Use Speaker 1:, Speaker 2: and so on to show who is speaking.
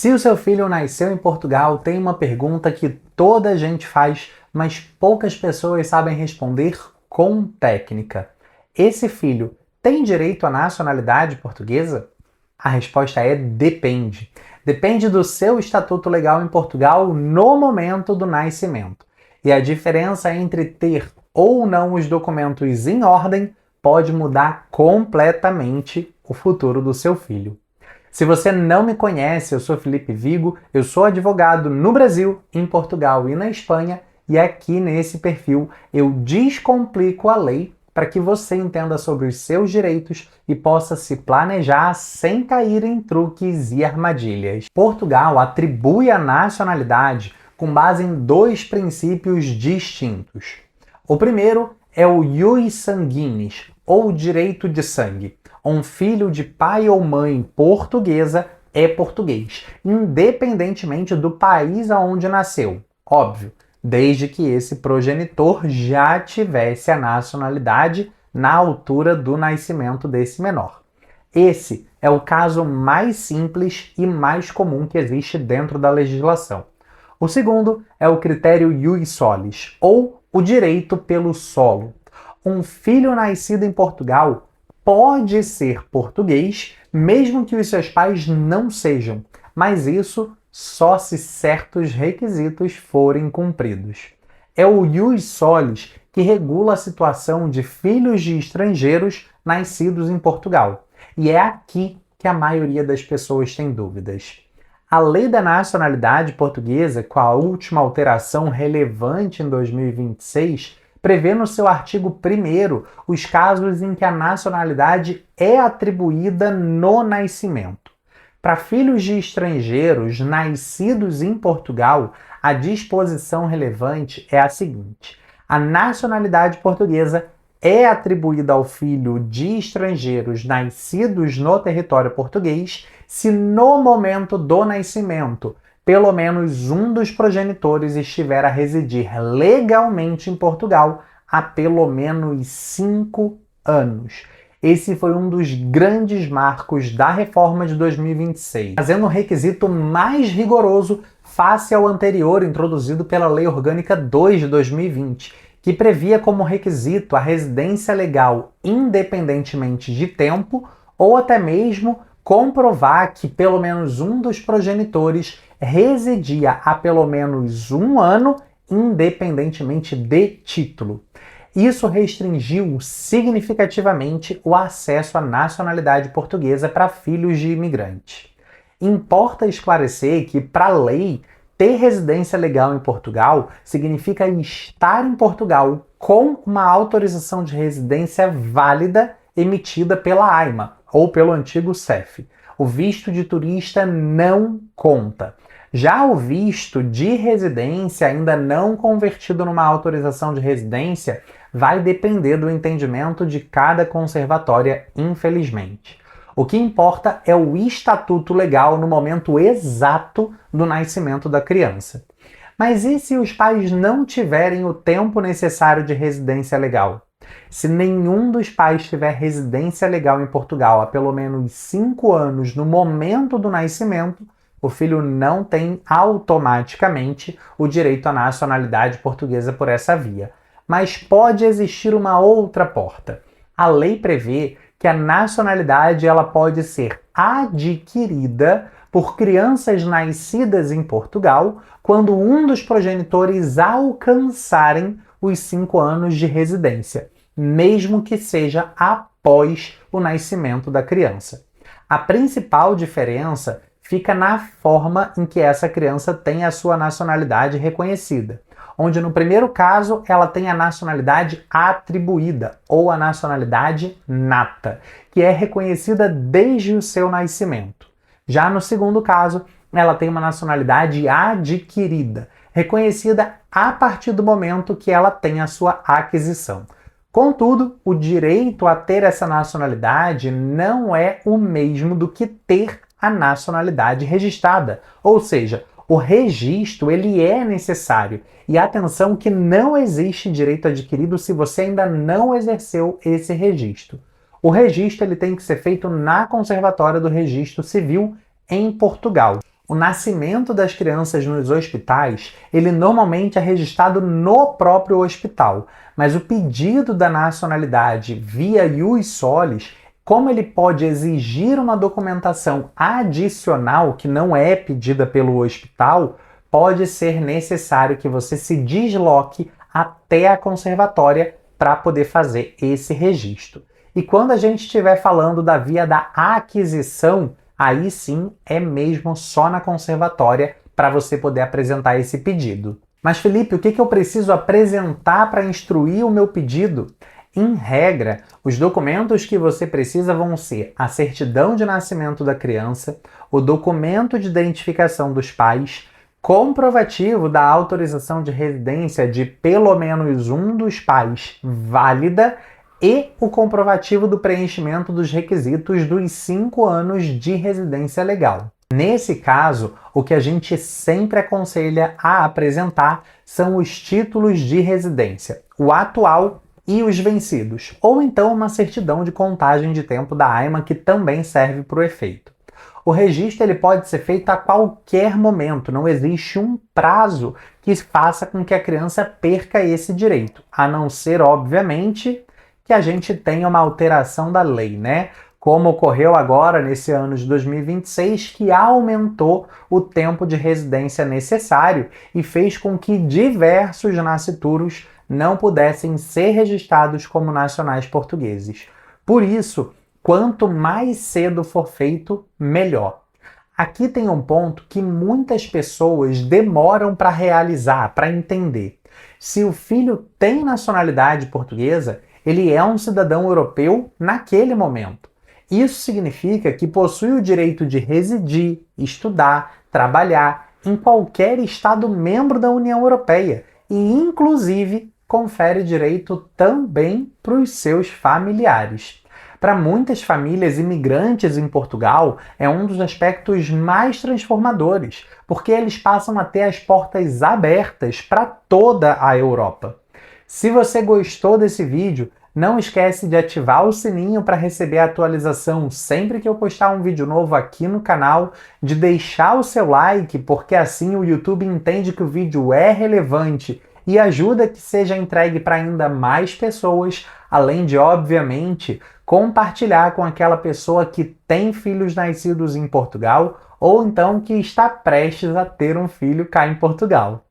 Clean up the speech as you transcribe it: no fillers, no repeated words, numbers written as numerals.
Speaker 1: Se o seu filho nasceu em Portugal, tem uma pergunta que toda a gente faz, mas poucas pessoas sabem responder com técnica. Esse filho tem direito à nacionalidade portuguesa? A resposta é depende. Depende do seu estatuto legal em Portugal no momento do nascimento. E a diferença entre ter ou não os documentos em ordem pode mudar completamente o futuro do seu filho. Se você não me conhece, eu sou Felipe Vigo, eu sou advogado no Brasil, em Portugal e na Espanha, e aqui nesse perfil eu descomplico a lei para que você entenda sobre os seus direitos e possa se planejar sem cair em truques e armadilhas. Portugal atribui a nacionalidade com base em dois princípios distintos. O primeiro é o ius sanguinis, ou direito de sangue. Um filho de pai ou mãe portuguesa é português, independentemente do país aonde nasceu. Óbvio, desde que esse progenitor já tivesse a nacionalidade na altura do nascimento desse menor. Esse é o caso mais simples e mais comum que existe dentro da legislação. O segundo é o critério ius solis, ou o direito pelo solo. Um filho nascido em Portugal pode ser português, mesmo que os seus pais não sejam, mas isso só se certos requisitos forem cumpridos. É o ius solis que regula a situação de filhos de estrangeiros nascidos em Portugal, e é aqui que a maioria das pessoas tem dúvidas. A Lei da Nacionalidade Portuguesa, com a última alteração relevante em 2026, prevê no seu artigo 1º os casos em que a nacionalidade é atribuída no nascimento. Para filhos de estrangeiros nascidos em Portugal, a disposição relevante é a seguinte: a nacionalidade portuguesa é atribuída ao filho de estrangeiros nascidos no território português se no momento do nascimento pelo menos um dos progenitores estiver a residir legalmente em Portugal há pelo menos 5 anos. Esse foi um dos grandes marcos da reforma de 2026, fazendo um requisito mais rigoroso face ao anterior introduzido pela Lei Orgânica 2 de 2020, que previa como requisito a residência legal independentemente de tempo ou até mesmo comprovar que pelo menos um dos progenitores residia há pelo menos 1 ano, independentemente de título. Isso restringiu significativamente o acesso à nacionalidade portuguesa para filhos de imigrantes. Importa esclarecer que, para a lei, ter residência legal em Portugal significa estar em Portugal com uma autorização de residência válida emitida pela AIMA, ou pelo antigo CEF. O visto de turista não conta. Já o visto de residência, ainda não convertido numa autorização de residência, vai depender do entendimento de cada conservatória, infelizmente. O que importa é o estatuto legal no momento exato do nascimento da criança. Mas e se os pais não tiverem o tempo necessário de residência legal? Se nenhum dos pais tiver residência legal em Portugal há pelo menos 5 anos no momento do nascimento, o filho não tem automaticamente o direito à nacionalidade portuguesa por essa via. Mas pode existir uma outra porta. A lei prevê que a nacionalidade ela pode ser adquirida por crianças nascidas em Portugal quando um dos progenitores alcançarem os 5 anos de residência, mesmo que seja após o nascimento da criança. A principal diferença fica na forma em que essa criança tem a sua nacionalidade reconhecida, onde no primeiro caso ela tem a nacionalidade atribuída, ou a nacionalidade nata, que é reconhecida desde o seu nascimento. Já no segundo caso, ela tem uma nacionalidade adquirida, reconhecida a partir do momento que ela tem a sua aquisição. Contudo, o direito a ter essa nacionalidade não é o mesmo do que ter a nacionalidade registrada, ou seja, o registro ele é necessário. E atenção que não existe direito adquirido se você ainda não exerceu esse registro. O registro ele tem que ser feito na Conservatória do Registro Civil em Portugal. O nascimento das crianças nos hospitais, ele normalmente é registrado no próprio hospital, mas o pedido da nacionalidade via ius solis, como ele pode exigir uma documentação adicional que não é pedida pelo hospital, pode ser necessário que você se desloque até a conservatória para poder fazer esse registro. E quando a gente estiver falando da via da aquisição, aí sim é mesmo só na conservatória para você poder apresentar esse pedido. Mas Felipe, o que eu preciso apresentar para instruir o meu pedido? Em regra, os documentos que você precisa vão ser a certidão de nascimento da criança, o documento de identificação dos pais, comprovativo da autorização de residência de pelo menos um dos pais válida e o comprovativo do preenchimento dos requisitos dos 5 anos de residência legal. Nesse caso, o que a gente sempre aconselha a apresentar são os títulos de residência, o atual e os vencidos, ou então uma certidão de contagem de tempo da AIMA que também serve para o efeito. O registro ele pode ser feito a qualquer momento, não existe um prazo que faça com que a criança perca esse direito, a não ser, obviamente, que a gente tenha uma alteração da lei, né? Como ocorreu agora nesse ano de 2026, que aumentou o tempo de residência necessário e fez com que diversos nascituros não pudessem ser registrados como nacionais portugueses. Por isso, quanto mais cedo for feito, melhor. Aqui tem um ponto que muitas pessoas demoram para realizar, para entender. Se o filho tem nacionalidade portuguesa, ele é um cidadão europeu naquele momento. Isso significa que possui o direito de residir, estudar, trabalhar em qualquer Estado membro da União Europeia e, inclusive, confere direito também para os seus familiares. Para muitas famílias imigrantes em Portugal, é um dos aspectos mais transformadores, porque eles passam a ter as portas abertas para toda a Europa. Se você gostou desse vídeo, não esquece de ativar o sininho para receber a atualização sempre que eu postar um vídeo novo aqui no canal, de deixar o seu like, porque assim o YouTube entende que o vídeo é relevante e ajuda que seja entregue para ainda mais pessoas, além de, obviamente, compartilhar com aquela pessoa que tem filhos nascidos em Portugal ou então que está prestes a ter um filho cá em Portugal.